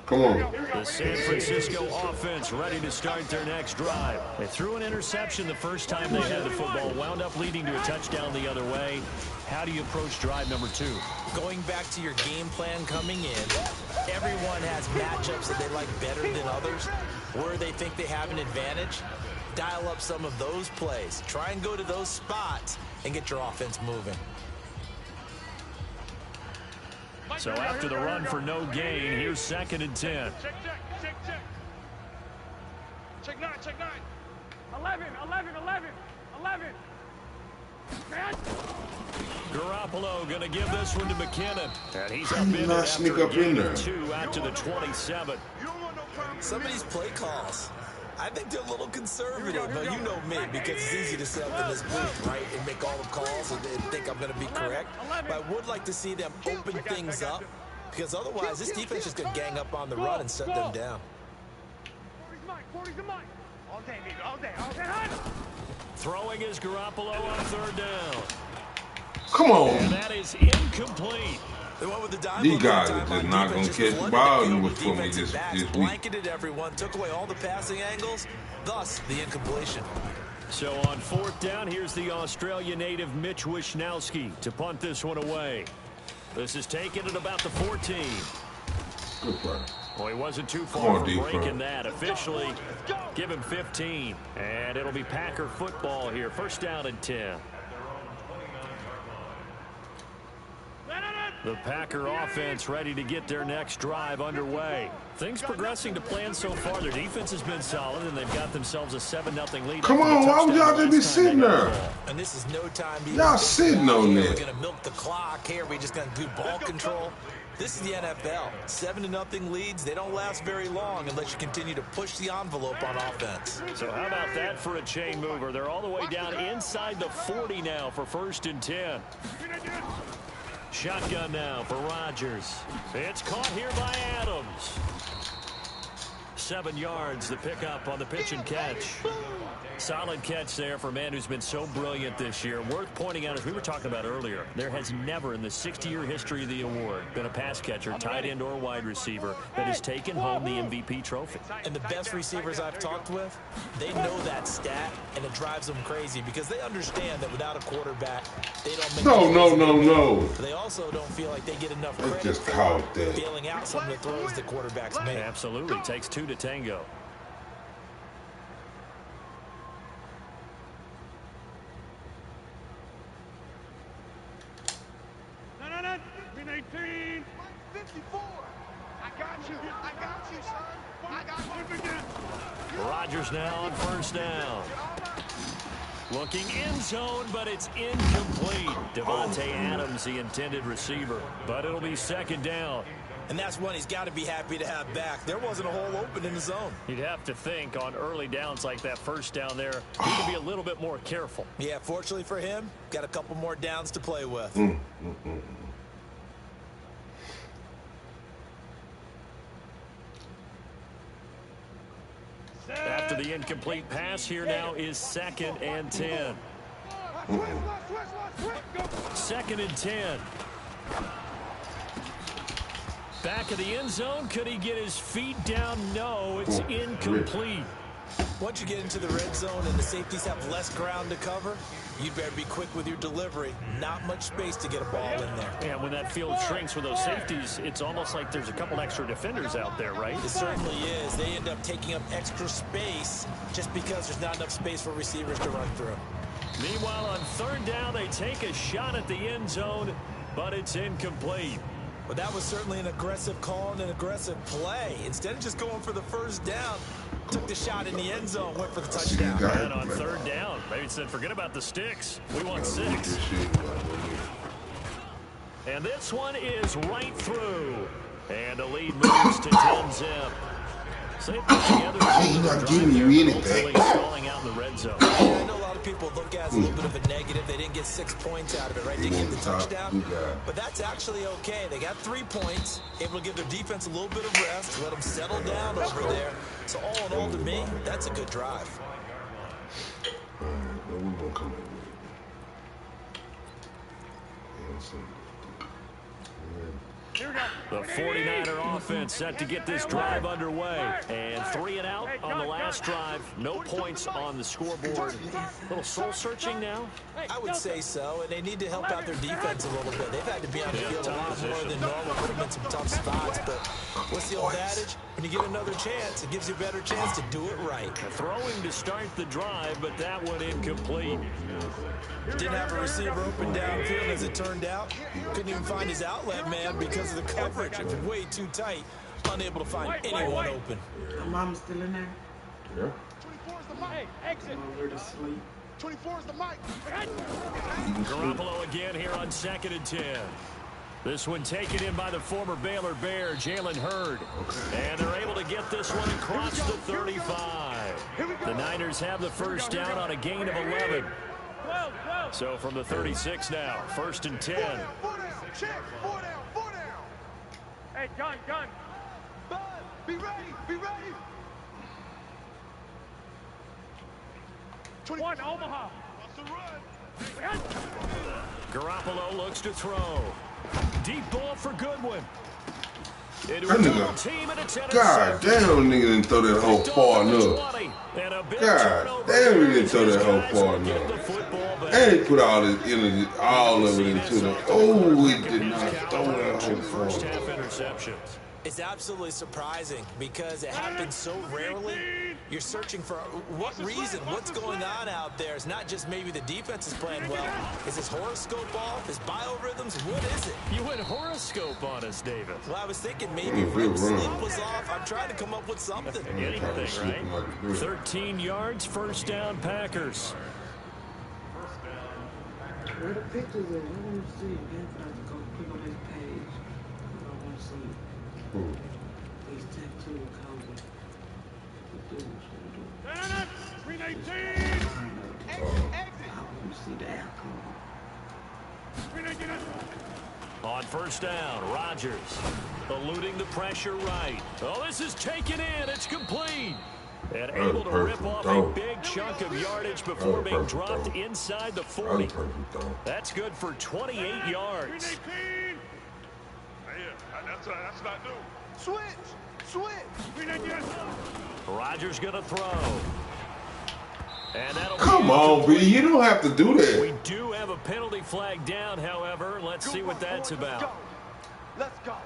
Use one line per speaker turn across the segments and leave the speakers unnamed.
Come on.
The San Francisco offense ready to start their next drive. They threw an interception the first time they had the football, wound up leading to a touchdown the other way. How do you approach drive number 2?
Going back to your game plan coming in, everyone has matchups that they like better than others. Where they think they have an advantage, dial up some of those plays. Try and go to those spots and get your offense moving.
So after the run for no gain, here's 2nd and 10.
Check 9. 11.
Garoppolo going to give this one to McKinnon. And he's up in it
not
after
sneak
a
up
gain
in
of
there.
2 out to the 27.
Some of these play calls, I think they're a little conservative, but you know me, because it's easy to sit up in this booth, right, and make all the calls and think I'm going to be correct. But I would like to see them open things up, because otherwise this defense is going to gang up on the run and shut them down.
40's mine. All day, baby, all day.
Throwing is Garoppolo on 3rd down.
Come on.
And that is incomplete.
These guys are just not going to catch the ball for me this week.
Blanketed everyone, took away all the passing angles, thus the incompletion.
So on 4th down, here's the Australia native Mitch Wishnowski to punt this one away. This is taken at about the 14.
Good play.
Well, he wasn't too far from breaking that. Officially, give him 15. And it'll be Packer football here. 1st down and 10. The Packer offense ready to get their next drive underway. Things progressing to plan so far. Their defense has been solid, and they've got themselves a 7-0 lead.
Come on, why would y'all just be sitting there?
And this is no time.
Y'all sitting on
We're
that.
going to milk the clock. Here, we're just going to do ball control. This is the NFL. 7-0 leads. They don't last very long unless you continue to push the envelope on offense.
So how about that for a chain mover? They're all the way down inside the 40 now for 1st and 10. Shotgun now for Rodgers. It's caught here by Adams. 7 yards, the pickup on the pitch and catch. Solid catch there for a man who's been so brilliant this year. Worth pointing out, as we were talking about earlier, there has never in the 60-year history of the award been a pass catcher, tight end, or wide receiver that has taken home the MVP trophy.
And the best receivers I've talked with, they know that stat, and it drives them crazy because they understand that without a quarterback, they don't make
No.
They also don't feel like they get enough credit
just
for
caught that.
bailing out some of the throws the quarterbacks make.
Absolutely. Takes 2 to tango.
No. 18. 54. I got you, son. I got you.
Rodgers now on 1st down. Looking end zone, but it's incomplete. Devontae Adams, the intended receiver. But it'll be 2nd down.
And that's one he's got to be happy to have back. There wasn't a hole open in the zone.
You'd have to think on early downs like that 1st down there, he could be a little bit more careful.
Yeah, fortunately for him, got a couple more downs to play with.
After the incomplete pass, here now is 2nd and 10. 2nd and 10. Back of the end zone. Could he get his feet down? No, it's incomplete.
Once you get into the red zone and the safeties have less ground to cover, you'd better be quick with your delivery. Not much space to get a ball in there.
And when that field shrinks with those safeties, it's almost like there's a couple extra defenders out there, right?
It certainly is. They end up taking up extra space just because there's not enough space for receivers to run through.
Meanwhile, on 3rd down, they take a shot at the end zone, but it's incomplete.
But that was certainly an aggressive call and an aggressive play. Instead of just going for the 1st down, took the shot in the end zone, went for the touchdown.
And on 3rd down, they said, forget about the sticks. We want 6. And this one is right through. And the lead moves to 10-zip. So they put together
He's not giving you anything.
Stalling out in the red zone.
Yeah, I know a lot of people look at it as a little bit of a negative. They didn't get 6 points out of it, right? They didn't get the touchdown. But that's actually okay. They got 3 points, able to give their defense a little bit of rest, let them settle down over there. So all in all, to me, that's a good drive.
All right, well, we're going to come in with it.
The 49er offense set to get this drive underway. And 3 and out on the last drive. No points on the scoreboard. A little soul-searching now?
I would say so, and they need to help out their defense a little bit. They've had to be on the field a lot more than normal, put them in some tough spots. But what's the old adage? When you get another chance, it gives you a better chance to do it right.
Throwing to start the drive, but that one incomplete.
Didn't have a receiver open downfield as it turned out. Couldn't even find his outlet man because of the coverage. It was way too tight. Unable to find anyone open.
My mom's still in there?
Yeah.
24's the mic. Hey, exit.
I'm over to sleep.
24's the mic.
Garoppolo again here on 2nd and 10. This one taken in by the former Baylor Bear, Jalen Hurd. And they're able to get this one across the 35. The Niners have the first down on a gain of 11. So from the 36 now, 1st and 10.
4 down. Check. 4 down. 4 down. Hey, gun. Bud, be ready. 21, Omaha.
Garoppolo looks to throw. Deep ball for Goodwin.
That nigga, God damn, nigga didn't throw that hole far enough. God damn, he didn't throw that hole far enough. And he put all his energy, all of it into the. Oh, he did not throw that hole
First
far.
half interceptions.
It's absolutely surprising because it happens so rarely. You're searching for what reason, what's going on out there. It's not just maybe the defense is playing well. Is his horoscope off? His biorhythms? What is it?
You went horoscope on us, David.
Well, I was thinking maybe REM sleep was off. I'm trying to come up with something.
Anything, right? 13 yards, first down, Packers.
Where the pictures at? I want to see. Man, I have to go click on his page. I want to see. These tattoo colors.
No. 319.
I want to see the alcohol.
319.
On first down, Rodgers eluding the pressure right. Oh, this is taken in. It's complete. And able to rip off a big chunk of yardage before being dropped inside the 40. That's good for 28 yards.
319. That's not new. Switch. 319.
Rodgers going to throw. And that'll
Come on, B. You don't have to do that.
We do have a penalty flag down, however. Let's see what that's about.
Let's go.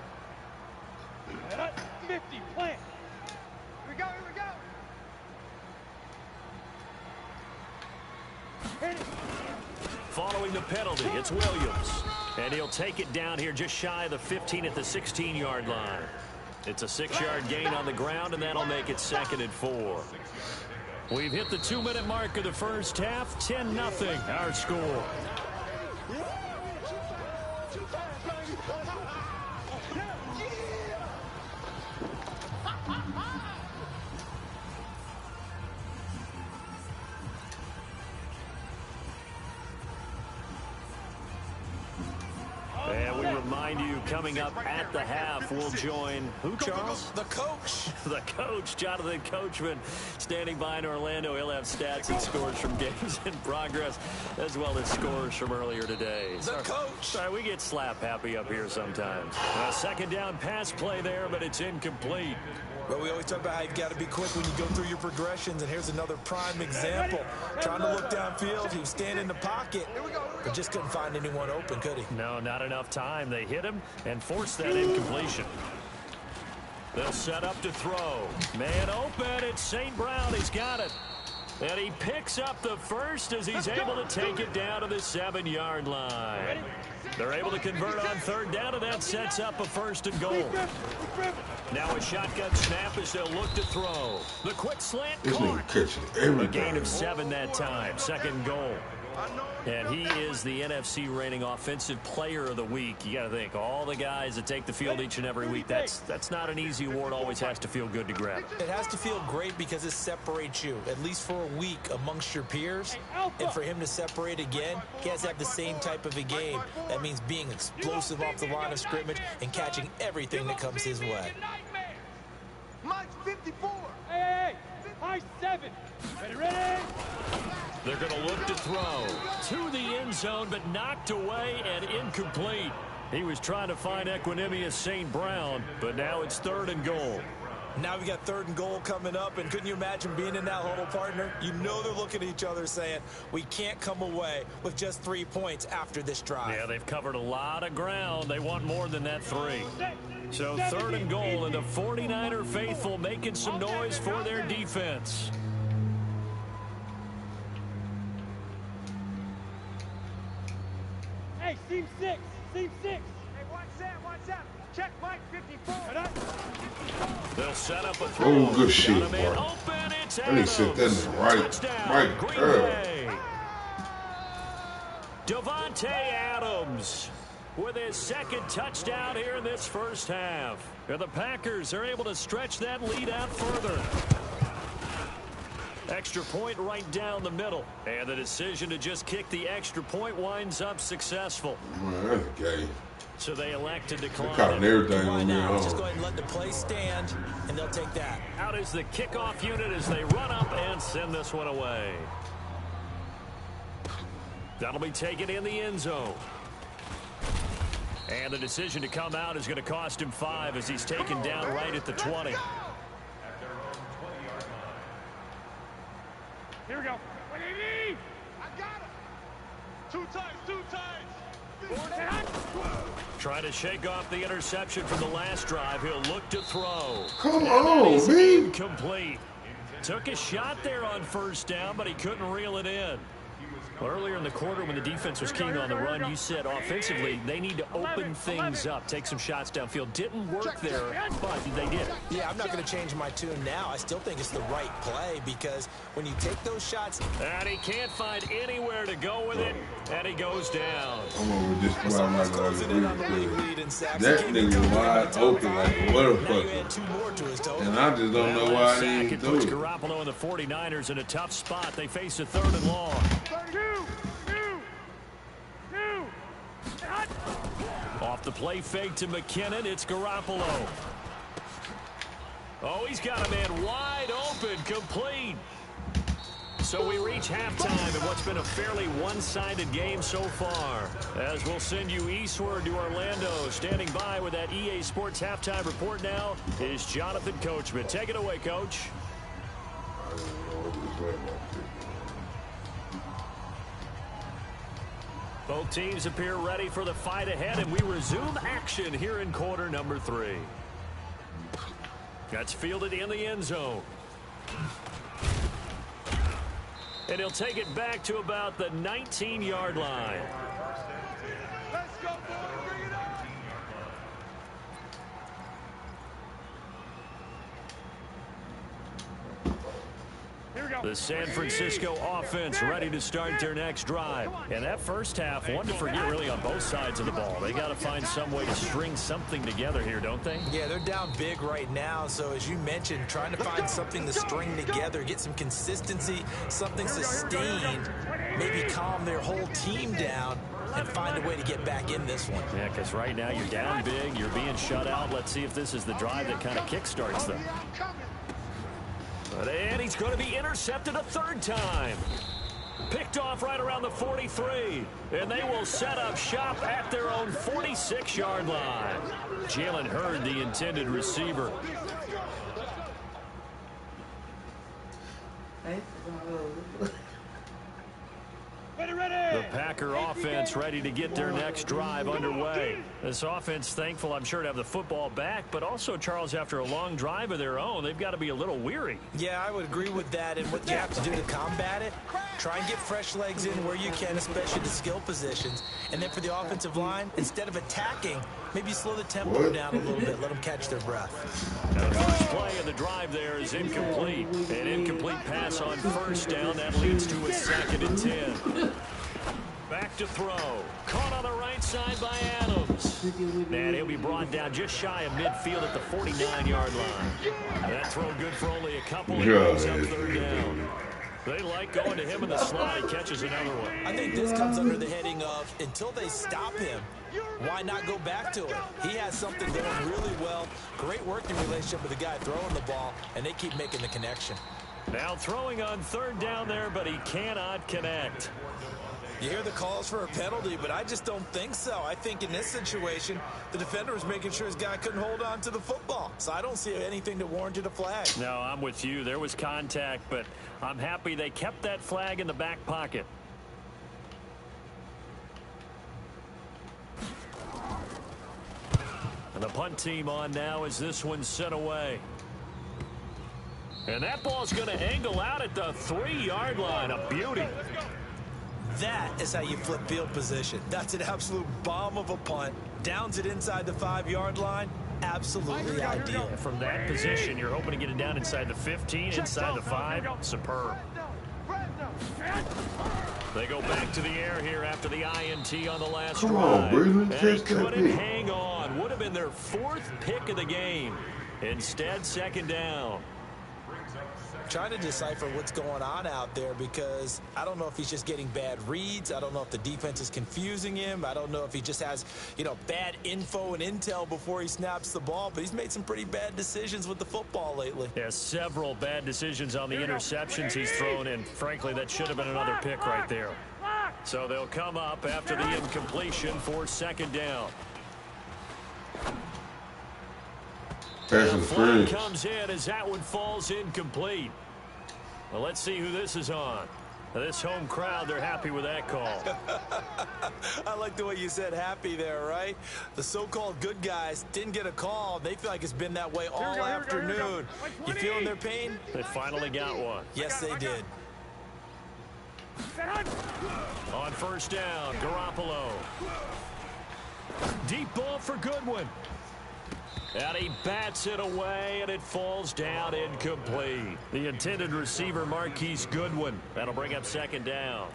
50, plant. Here we go. Hit it.
Following the penalty, it's Williams. And he'll take it down here just shy of the 15 at the 16-yard line. It's a 6-yard gain on the ground, and that'll make it 2nd and 4. We've hit the 2-minute mark of the first half. 10-0, our score. And we remind you, coming up at the half, we'll join who, Charles?
The coach.
The coach, Jonathan Coachman, standing by in Orlando. He'll have stats and scores from games in progress, as well as scores from earlier today.
The coach.
Sorry, we get slap happy up here sometimes. A 2nd down pass play there, but it's incomplete.
But we always talk about how you've got to be quick when you go through your progressions, and here's another prime example. Trying to look downfield, he was standing in the pocket, but just couldn't find anyone open, could he?
No, not enough time. They hit him and forced that incompletion. They'll set up to throw. Man open, it's St. Brown. He's got it. And he picks up the first as he's able to take it down to the 7-yard line. They're able to convert on 3rd down, and that sets up a 1st and goal. Now a shotgun snap as they'll look to throw. The quick slant caught. A gain of 7 that time. 2nd goal. And he is the NFC rating offensive player of the week. You got to think, all the guys that take the field each and every week, that's not an easy award. Always has to feel good to grab.
It has to feel great because it separates you, at least for a week, amongst your peers. And for him to separate again, he has to have the same type of a game. That means being explosive off the line of scrimmage and catching everything that comes his way.
Mike's 54. Hey. Mike's 7. Ready?
They're going to look to throw to the end zone, but knocked away and incomplete. He was trying to find Equanimous St. Brown, but now it's 3rd and goal.
Now we got 3rd and goal coming up, and couldn't you imagine being in that huddle, partner? You know they're looking at each other saying, we can't come away with just 3 points after this drive.
Yeah, they've covered a lot of ground. They want more than that 3. So 3rd and goal, and the 49er faithful making some noise for their defense.
Hey, seam 6. Seam 6. Hey, watch that. Check Mike 54.
They'll set up a throw.
Oh, good shit,
Got a man
boy.
open. It's
I need to set that in the right curve.
Devontae Adams with his 2nd touchdown here in this first half. And the Packers are able to stretch that lead out further. Extra point right down the middle. And the decision to just kick the extra point winds up successful.
Man, that's gay.
So they elect to
They
decline.
caught everything on me,
Just go ahead and let the play stand, and they'll take that.
Out is the kickoff unit as they run up and send this one away. That'll be taken in the end zone. And the decision to come out is going to cost him 5 as he's taken down right at the 20.
Here we go. What do you need? I got him. 2 times.
Trying to shake off the interception from the last drive. He'll look to throw.
Come on, man.
Incomplete. Took a shot there on 1st down, but he couldn't reel it in. Earlier in the quarter when the defense was keen on the run, you said offensively they need to open things up, take some shots downfield. Didn't work there, but they did.
Yeah, I'm not going to change my tune now. I still think it's the right play because when you take those shots...
And he can't find anywhere to go with it, and he goes down.
I'm over this spot. I'm not going to
lead in sacks.
that nigga wide open like a motherfucker.
2 more to his total.
And I just don't know why they didn't do
puts
it.
Garoppolo and the 49ers in a tough spot. They face a 3rd and long.
2.
Off the play fake to McKinnon, it's Garoppolo. Oh, he's got a man wide open, complete. So we reach halftime in what's been a fairly one-sided game so far. As we'll send you eastward to Orlando. Standing by with that EA Sports halftime report now is Jonathan Coachman. Take it away, Coach.
I don't know what this way about this.
Both teams appear ready for the fight ahead, and we resume action here in quarter number 3. That's fielded in the end zone. And he'll take it back to about the 19-yard line.
Let's go, boys. Bring it up. Here we go.
The San Francisco offense ready to start their next drive. And that first half, one to forget really on both sides of the ball. They got to find some way to string something together here, don't they?
Yeah, they're down big right now. So as you mentioned, trying to find something to string together, get some consistency, something sustained, maybe calm their whole team down and find a way to get back in this one.
Yeah, because right now you're down big, you're being shut out. Let's see if this is the drive that kind of kickstarts them. And he's going to be intercepted a 3rd time. Picked off right around the 43. And they will set up shop at their own 46-yard line. Jalen Hurd, the intended receiver. The Packer offense ready to get their next drive underway. This offense thankful, I'm sure, to have the football back, but also, Charles, after a long drive of their own, they've got to be a little weary.
Yeah, I would agree with that. And what you have to do to combat it, try and get fresh legs in where you can, especially the skill positions. And then for the offensive line, instead of attacking, maybe slow the tempo down a little bit, let them catch their breath.
Now, the first play of the drive there is incomplete. An incomplete pass on 1st down. That leads to a 2nd and 10. Back to throw. Caught on the right side by Adams. And he'll be brought down just shy of midfield at the 49-yard line. That throw good for only a couple. He brings up 3rd down. They like going to him in the slot. He catches another one.
I think this comes under the heading of until they stop him, why not go back to it? He has something going really well. Great working relationship with the guy throwing the ball, and they keep making the connection.
Now throwing on 3rd down there, but he cannot connect.
You hear the calls for a penalty, but I just don't think so. I think in this situation, the defender was making sure his guy couldn't hold on to the football. So I don't see anything that warranted a flag.
No, I'm with you. There was contact, but I'm happy they kept that flag in the back pocket. And the punt team on now as this one's sent away. And that ball's going to angle out at the 3-yard line. A beauty.
That is how you flip field position. That's an absolute bomb of a punt. Downs it inside the 5-yard line. Absolutely ideal.
From that position, you're hoping to get it down inside the 15, inside the 5. Superb. They go back to the air here after the INT on the last drive.
Come on, Breeden,
and
catch
he
that
couldn't
pick.
hang on. Would have been their 4th pick of the game. Instead, 2nd down.
Trying to decipher what's going on out there because I don't know if he's just getting bad reads. I don't know if the defense is confusing him. I don't know if he just has, bad info and intel before he snaps the ball. But he's made some pretty bad decisions with the football lately.
Yeah, several bad decisions on the interceptions he's thrown in. Frankly, that should have been another pick right there. So they'll come up after the incompletion for 2nd down. The flag comes in as that one falls incomplete. Well, let's see who this is on. This home crowd, they're happy with that call.
I like the way you said happy there, right? The so-called good guys didn't get a call. They feel like it's been that way all afternoon. You feeling their pain?
They finally got one.
Yes, they did.
On 1st down, Garoppolo. Deep ball for Goodwin. And he bats it away, and it falls down incomplete. The intended receiver, Marquise Goodwin. That'll bring up 2nd down.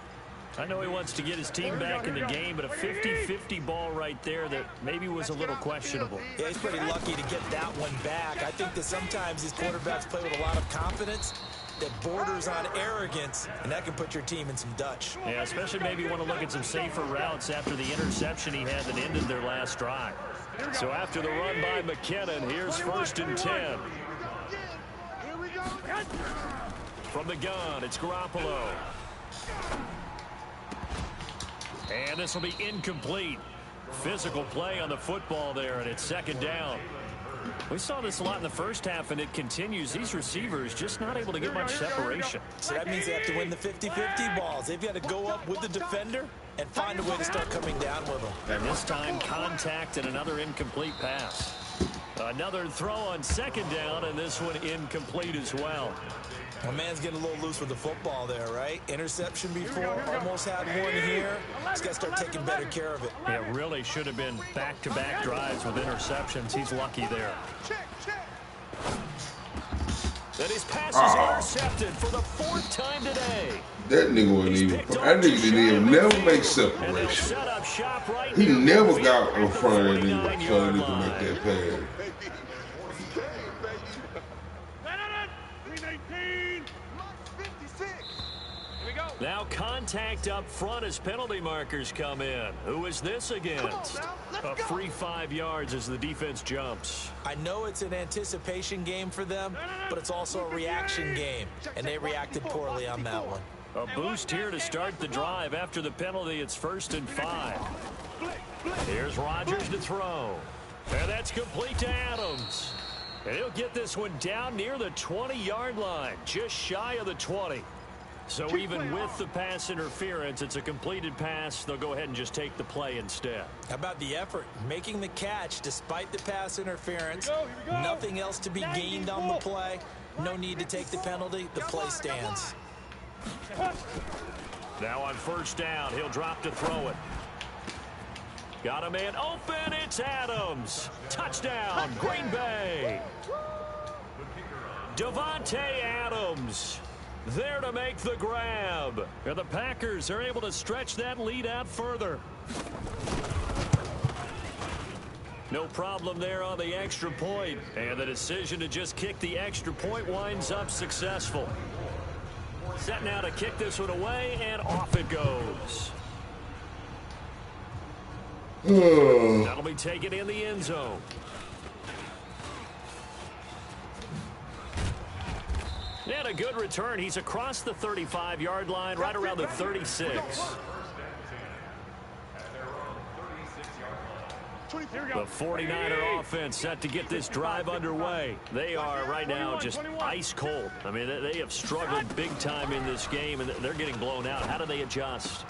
I know he wants to get his team back in the game, but a 50-50 ball right there that maybe was a little questionable.
Yeah, he's pretty lucky to get that one back. I think that sometimes these quarterbacks play with a lot of confidence that borders on arrogance, and that can put your team in some Dutch.
Yeah, especially maybe want to look at some safer routes after the interception he had that ended their last drive. So after the run by McKinnon, here's 1st and 10. From the gun, it's Garoppolo. And this will be incomplete. Physical play on the football there, and it's 2nd down. We saw this a lot in the first half, and it continues. These receivers just not able to get much separation.
So that means they have to win the 50-50 balls. They've got to go up with the defender and find a way to start coming down with them.
And this time, contact and another incomplete pass. Another throw on 2nd down, and this one incomplete as well.
My man's getting a little loose with the football there, right? Interception before, almost had one here. He's got to start taking better care of it.
Yeah, really should have been back-to-back drives with interceptions. He's lucky there. That his pass is intercepted for the 4th time today.
That nigga wasn't even. That nigga didn't even never make separation. He never got in front of that nigga so he can make that pass.
Now contact up front as penalty markers come in. Who is this against? A free 5 yards as the defense jumps.
I know it's an anticipation game for them, but it's also a reaction game, and they reacted poorly on that one.
A boost here to start the drive. After the penalty, it's 1st and 5. Here's Rodgers to throw. And that's complete to Adams. And he'll get this one down near the 20-yard line, just shy of the 20. So even with the pass interference, it's a completed pass. They'll go ahead and just take the play instead.
How about the effort? Making the catch despite the pass interference. Nothing else to be gained on the play. No need to take the penalty. The play stands.
Now on 1st down, he'll drop to throw it. Got a man open. It's Adams. Touchdown, Green Bay. Devontae Adams there to make the grab. And the Packers are able to stretch that lead out further. No problem there on the extra point. And the decision to just kick the extra point winds up successful. Set now to kick this one away, and off it goes. That'll be taken in the end zone. And a good return. He's across the 35-yard line, right around the 36. The 49er offense set to get this drive underway. They are right now just ice cold. I mean, they have struggled big time in this game, and they're getting blown out. How do they adjust?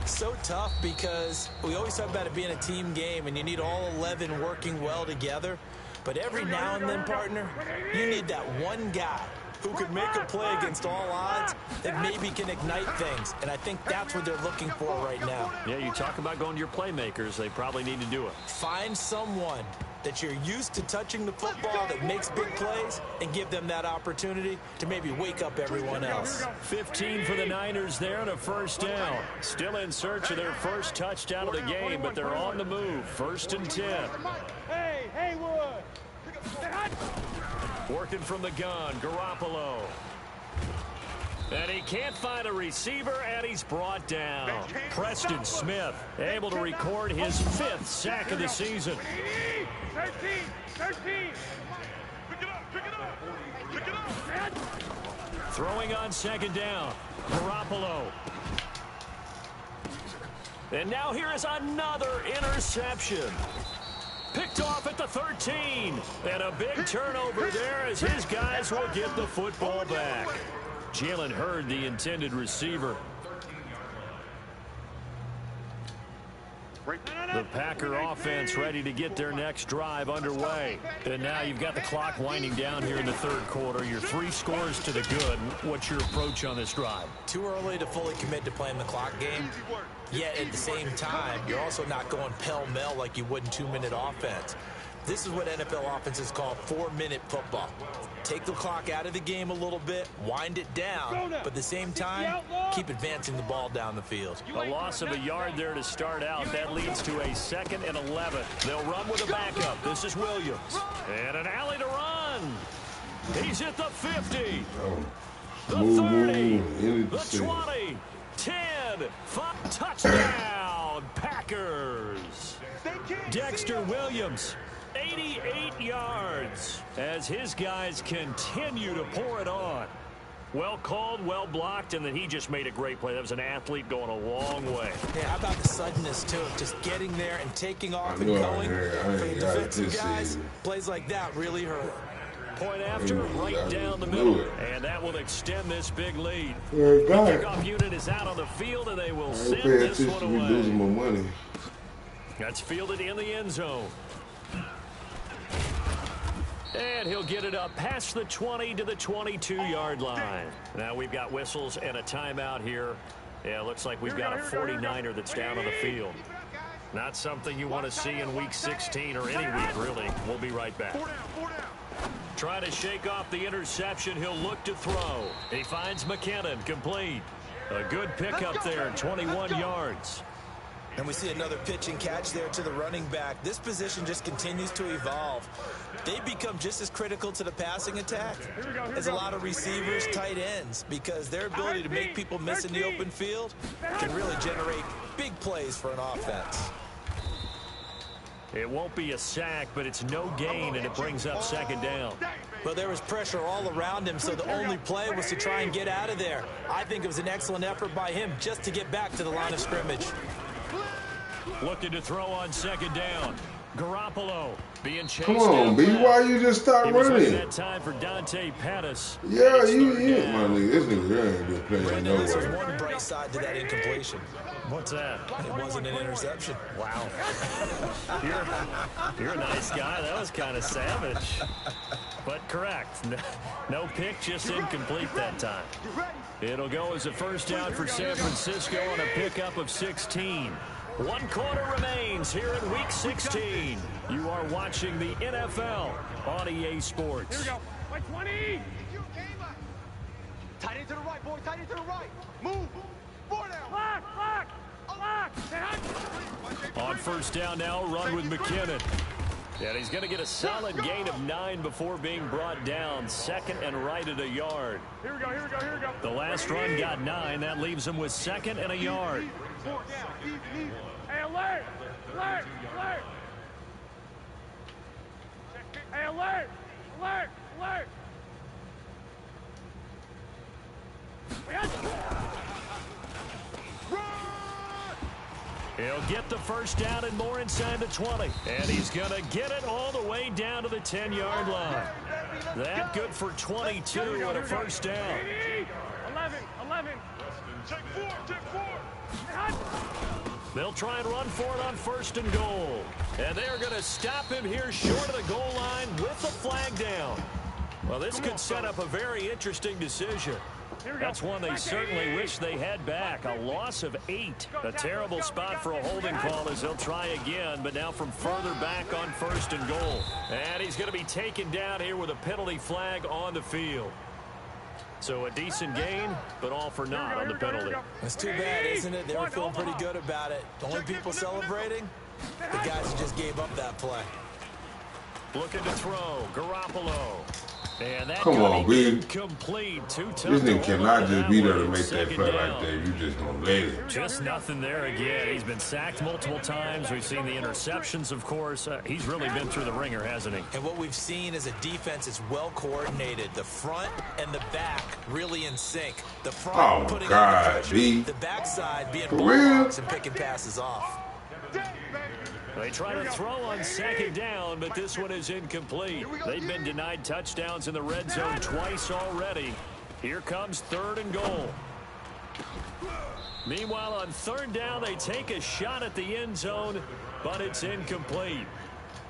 So tough because we always talk about it being a team game, and you need all 11 working well together. But every now and then, partner, you need that one guy who could make a play against all odds that maybe can ignite things. And I think that's what they're looking for right now.
Yeah, you talk about going to your playmakers. They probably need to do it.
Find someone that you're used to touching the football that makes big plays and give them that opportunity to maybe wake up everyone else.
15 for the Niners there and a first down. Still in search of their first touchdown of the game, but they're on the move. 1st and 10.
Hey, Haywood.
Working from the gun, Garoppolo. And he can't find a receiver, and he's brought down. Preston Smith able to record his 5th sack of the season.
13. Pick it up.
Throwing on 2nd down, Garoppolo. And now here is another interception. Picked off at the 13. And a big turnover there as his guys will get the football back. Jalen Hurd, the intended receiver. The Packer offense ready to get their next drive underway. And now you've got the clock winding down here in the 3rd quarter. Your 3 scores to the good. What's your approach on this drive?
Too early to fully commit to playing the clock game. Yet at the same time, you're also not going pell-mell like you would in 2-minute offense. This is what NFL offenses call 4-minute football. Take the clock out of the game a little bit, wind it down, but at the same time, keep advancing the ball down the field.
A loss of a yard there to start out. That leads to a 2nd and 11. They'll run with a backup. This is Williams. And an alley to run. He's at the 50. The 30. The 20. 10. 5. Touchdown. Packers. Dexter Williams. 88 yards as his guys continue to pour it on. Well called, well blocked, and then he just made a great play. That was an athlete going a long way.
Yeah, how about the suddenness, too? Just getting there and taking off and going. For the defensive guys, plays like that really hurt.
Point after, right down the middle. And that will extend this big lead. The kickoff unit is out on the field, and they will send this one away.
Losing my money.
That's fielded in the end zone. And he'll get it up past the 20 to the 22-yard line. Now we've got whistles and a timeout here. Yeah, looks like we've got a 49er that's down on the field. Not something you want to see in Week 16 or any week, really. We'll be right back. Trying to shake off the interception. He'll look to throw. He finds McKinnon, complete. A good pickup there, 21 yards.
And we see another pitch and catch there to the running back. This position just continues to evolve. They become just as critical to the passing attack as a lot of receivers, tight ends, because their ability to make people miss in the open field can really generate big plays for an offense.
It won't be a sack, but it's no gain, and it brings up 2nd down.
Well, there was pressure all around him, so the only play was to try and get out of there. I think it was an excellent effort by him just to get back to the line of scrimmage.
Looking to throw on 2nd down. Garoppolo being chased.
Come on, B. Why you just stop running?
That time for Dante Pettis.
Yeah, you hit my nigga. This nigga there ain't been playing no
There's
way.
one bright side to that incompletion.
What's that?
It wasn't an interception.
Wow. You're a nice guy. That was kind of savage. But correct. No pick, just incomplete that time. It'll go as a first down for San Francisco on a pickup of 16. 1 quarter remains here in Week 16. You are watching the NFL on EA Sports.
Here we go. Like 20. Tight end to the right, boy. Tight end to the right. Move. 4 down. Lock.
On first down now, run with McKinnon. And he's going to get a solid gain of 9 before being brought down. 2nd and right at a yard.
Here we go.
The last run got 9. That leaves him with 2nd and a yard.
4 down. Hey, alert. Hey, alert.
He'll get the first down and more inside the 20. And he's going to get it all the way down to the 10-yard line. That good for 22 and a first down.
11. Check four.
They'll try and run for it on first and goal. And they're going to stop him here short of the goal line with the flag down. Well, this could set up a very interesting decision. That's one they certainly wish they had back. A loss of 8. A terrible spot for a holding call as they'll try again, but now from further back on first and goal. And he's going to be taken down here with a penalty flag on the field. So a decent gain, but all for naught on the penalty.
It's too bad, isn't it? They were feeling pretty good about it. The only people celebrating? The guys who just gave up that play.
Looking to throw, Garoppolo. And that
Come on, big.
Complete.
This nigga cannot just be there to make that play like that. You just gonna let it.
Just nothing there again. He's been sacked multiple times. We've seen the interceptions, of course. He's really been through the ringer, hasn't he?
And what we've seen is a defense is well coordinated. The front and the back really in sync. The front putting on the pressure. The backside being bulldogs and picking passes off.
They try to throw on second down, but this one is incomplete. They've been denied touchdowns in the red zone twice already. Here comes third and goal. Meanwhile, on third down, they take a shot at the end zone, but it's incomplete.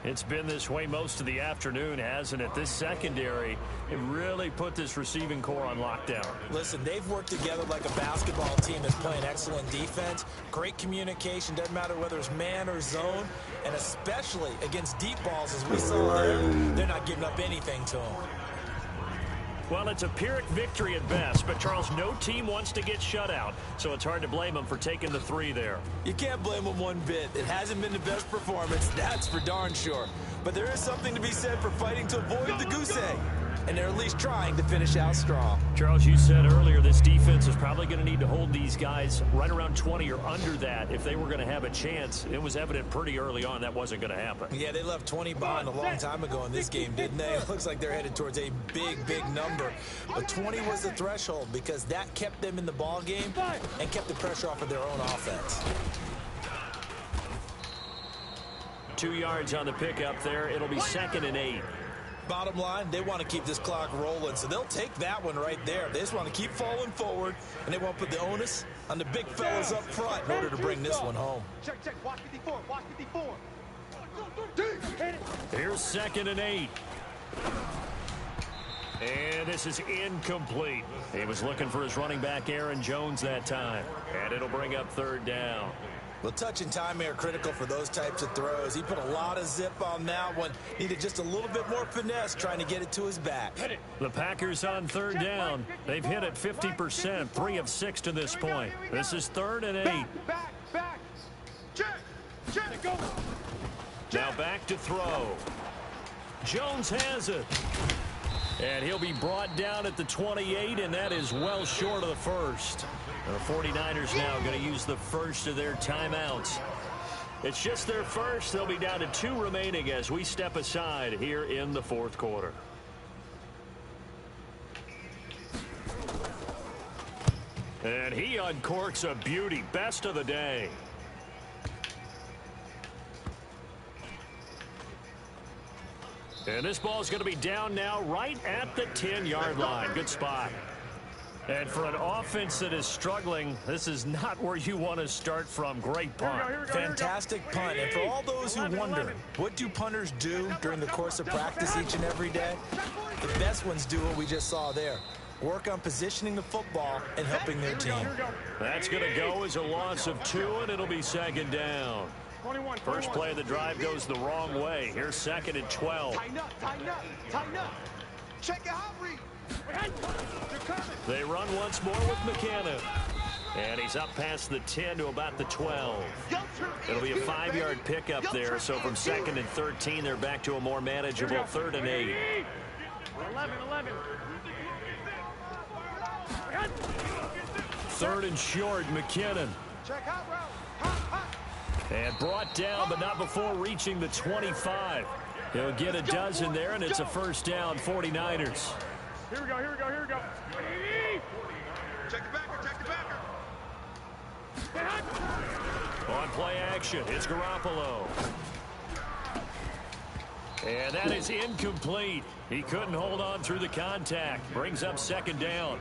It's been this way most of the afternoon, hasn't it? This secondary, it really put this receiving core on lockdown.
Listen, they've worked together like a basketball team that's playing excellent defense. Great communication, doesn't matter whether it's man or zone, and especially against deep balls, as we saw there, they're not giving up anything to them.
Well, it's a Pyrrhic victory at best, but, Charles, no team wants to get shut out, so it's hard to blame them for taking the 3 there.
You can't blame them one bit. It hasn't been the best performance, that's for darn sure. But there is something to be said for fighting to avoid the goose egg, and they're at least trying to finish out strong.
Charles, you said earlier this defense is probably going to need to hold these guys right around 20 or under that if they were going to have a chance. It was evident pretty early on that wasn't going to happen.
Yeah, they left 20 behind a long time ago in this game, didn't they? It looks like they're headed towards a big number. But 20 was the threshold because that kept them in the ball game and kept the pressure off of their own offense.
2 yards on the pickup there. It'll be 2nd and 8.
Bottom line, they want to keep this clock rolling, so they'll take that one right there. They just want to keep falling forward, and they won't put the onus on the big fellas up front in order to bring this one home.
Check. Watch 54. Watch 54.
Here's 2nd and 8. And this is incomplete. He was looking for his running back, Aaron Jones, that time. And it'll bring up 3rd down.
Well, touch and timing are critical for those types of throws. He put a lot of zip on that one. Needed just a little bit more finesse trying to get it to his back.
The Packers on 3rd down. They've hit it 50%, 3 of 6 to this point. This is 3rd and 8.
Back. Check. Go.
Now back to throw. Jones has it. And he'll be brought down at the 28, and that is well short of the first. The 49ers now going to use the first of their timeouts. It's just their first. They'll be down to 2 remaining as we step aside here in the 4th quarter. And he uncorks a beauty. Best of the day. And this ball is going to be down now right at the 10-yard line. Good spot. And for an offense that is struggling, this is not where you want to start from. Great punt.
Fantastic punt. And for all those who wonder, what do punters do during the course of practice each and every day? The best ones do what we just saw there. Work on positioning the football and helping their team.
That's going to go as a loss of 2, and it'll be 2nd down. First play of the drive goes the wrong way. Here's 2nd and 12.
Tighten up. Check it out, Reed.
They run once more with McKenna. And he's up past the 10 to about the 12. It'll be a 5-yard pickup there. So from 2nd and 13, they're back to a more manageable 3rd and 8.
11.
3rd and short, McKinnon.
Check out route.
And brought down, but not before reaching the 25. He'll get a dozen there, and it's a first down, 49ers.
Here we go. Check the backer.
On play action, it's Garoppolo. And that is incomplete. He couldn't hold on through the contact. Brings up second down.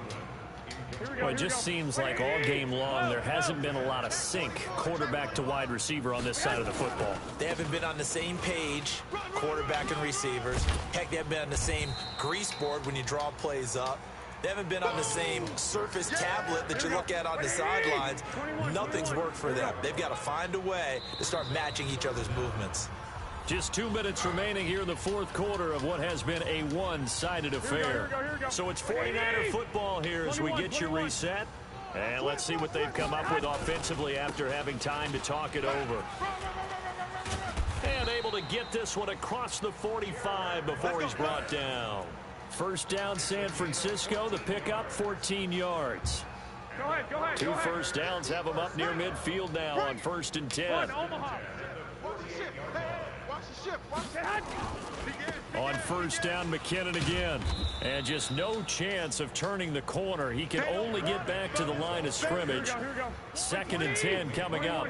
Well, it just seems like all game long there hasn't been a lot of sync quarterback to wide receiver on this side of the football.
They haven't been on the same page, quarterback and receivers. Heck, they haven't been on the same grease board when you draw plays up. They haven't been on the same Surface tablet that you look at on the sidelines. Nothing's worked for them. They've got to find a way to start matching each other's movements.
Just 2 minutes remaining here in the fourth quarter of what has been a one-sided affair. So it's 49er football here as we get you reset. And let's see what they've come up with offensively after having time to talk it over. And able to get this one across the 45 before he's brought down. First down, San Francisco. The pickup, 14 yards. Two first downs have them up near midfield now on 1st and 10. On first down, McKinnon again. And just no chance of turning the corner. He can only get back to the line of scrimmage. 2nd and 10 coming up.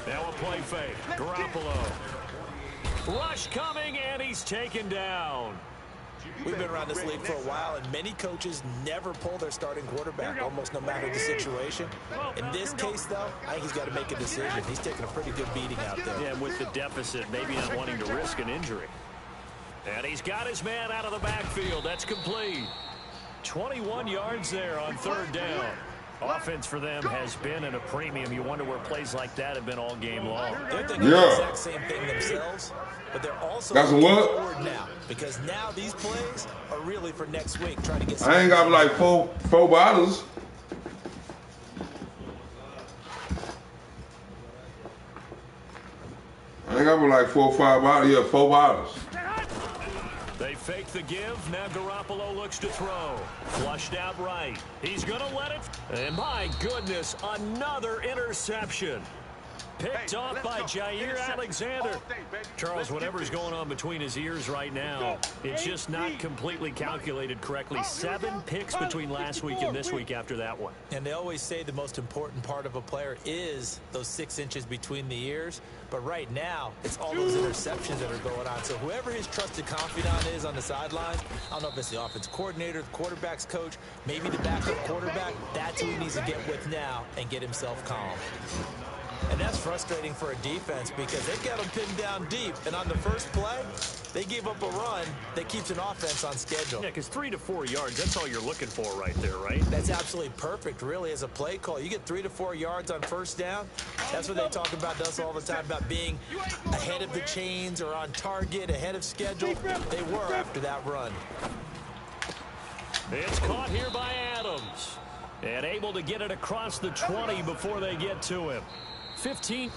Now a play fake. Garoppolo. Rush coming, and he's taken down.
We've been around this league for a while, and many coaches never pull their starting quarterback, almost no matter the situation. In this case, though, I think he's got to make a decision. He's taking a pretty good beating out there.
Yeah, with the deficit, maybe not wanting to risk an injury. And he's got his man out of the backfield. That's complete. 21 yards there on 3rd down. Offense for them has been at a premium. You wonder where plays like that have been all game long.
They're thinking the exact same thing themselves, but they're also looking forward now, because now these plays are really for next week, trying to get some.
I ain't got like four bottles. I ain't got like 4 or 5 bottles. Yeah, 4 bottles.
They fake the give. Now Garoppolo looks to throw. Flushed out right. He's going to let it. And my goodness, another interception. Picked off by Jair Alexander. Charles, whatever's going on between his ears right now, it's just not completely calculated correctly. 7 picks between last week and this week after that one.
And they always say the most important part of a player is those 6 inches between the ears. But right now, it's all those interceptions that are going on. So whoever his trusted confidant is on the sidelines, I don't know if it's the offense coordinator, the quarterback's coach, maybe the backup quarterback, that's who he needs to get with now and get himself calm. And that's frustrating for a defense because they've got them pinned down deep. And on the first play, they gave up a run that keeps an offense on schedule.
Yeah, because 3 to 4 yards, that's all you're looking for right there, right?
That's absolutely perfect, really, as a play call. You get 3 to 4 yards on first down. That's what they talk about us all the time, about being ahead of the chains or on target, ahead of schedule. They were after that run.
It's caught here by Adams. And able to get it across the 20 before they get to him. 15.